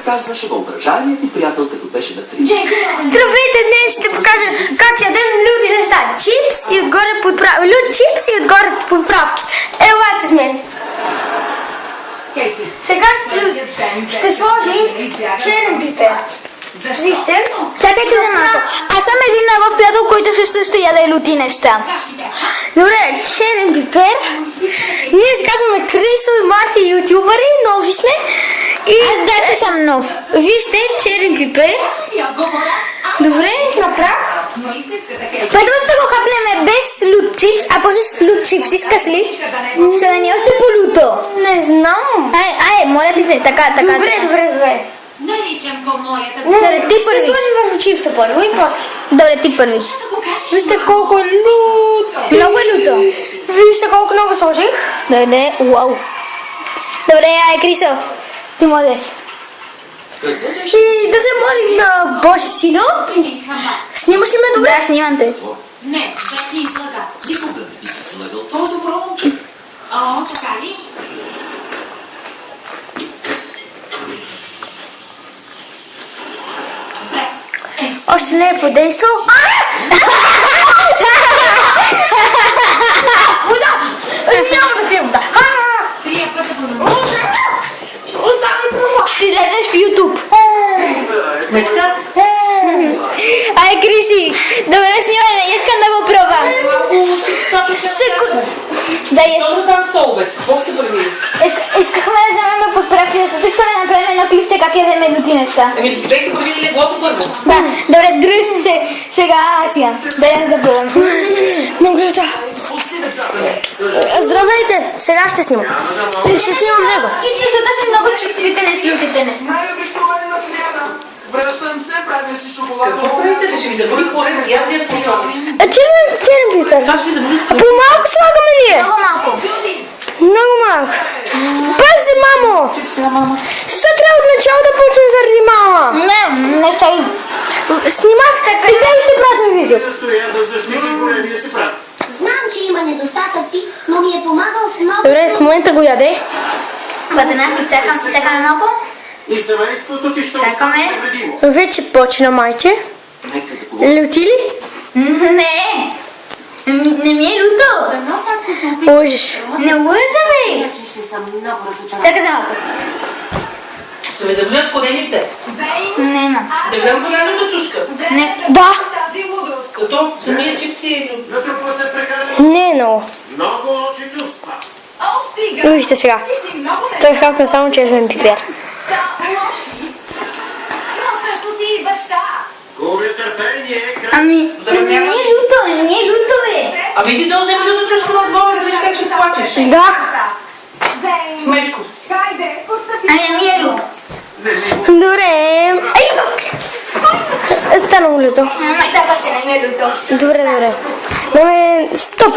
казваше въображаемият ти приятел, като беше на 3. Здравейте, днес ще покажа как ядем люти неща. Чипс и отгоре подправки. Лют чипс и отгоре подправки. Елате с мен. Сега ще сложим черен пипер. Вижте. Чакайте за малко. Аз съм един негов приятел, който ще яде люти неща. Добре, черен пипер. Ние се казваме Крисо и Марти, ютубъри, нови сме. И Аз даче съм нов. вижте, черен пипер. Добре, направо. Първо ще го хапнем без лут чипс, а после с лут чипс. Искаш ли? Ще да ни е още по-люто. Не знам. Ай, моля ти се, така. Добре. Наричам по моята... Добре, ти Ще първи. сложим върху чипса първо и после. Добре, ти първи. Вижте колко е люто. Много е люто. Вижте колко много сложих. Добре, уау. Добре, ай, Крисо. Ти можеш. И да се молим на Божи сила. Снимаш ли ме добре? Да, снимам те. Не, без ни излага. Никога не бих излагал. Това е добро момче. О, така ли? Бред. Още не е подействал. Вода! Няма да пия вода. Трябва да го намеря. Ти гледаш в YouTube. Ай, Криси, добре, снимай ме, искам да го пробвам. Да, искахме да вземем подправки, защото искаме да направим едно клипче как ядем люти неща. Ами да си бехте първи леглото първо. Да, добре, дръж се. Сега аз я. Дай да пробвам. Много люто. Здравейте, сега ще снимам. Ще снимам него. Чипсата са много чувствителни с лютите неща. Най-обикновена смяна. Връщам се, правя си шоколадово. Какво правите? Ще ви заболи корем, я вие способни. Черен пипер. Това ще ви заболи. А по-малко слагаме ние. Много малко. Много малко. Пази, мамо. Защо трябва от начало да почнем заради мама? Не стои. Снимах и те ще пратим видео. Стоя да защити големия си брат. Знам, че има недостатъци, но ми е помагал в много... Добре, в момента го яде. Батенахи, чакаме малко. И семейството ти ще остане невредимо. Вече почна майче. Нека да говорим. Люти ли? Не ми е люто. Дано татко се опита. Лъжеш. Не лъжа, бе. Иначе ще съм много разочарована. Чакай за малко. Ще ви заболят колените. Няма. Да вземем голямата чушка. Не. Да. Като самия чипс е... Натрупва се прекалено. Не е много. Много лоши чувства. Вижте сега. Той хапна само черен пипер. Губя търпение, Ами, не е люто, бе. Ами иди да вземе лято чушка на двора, да виж как ще плачеш. Да. Смешковци. Ами, не ми е люто. Добре. Ей, тук. Стана му люто. Май, да, не ми е люто. Добре. Добре, стоп.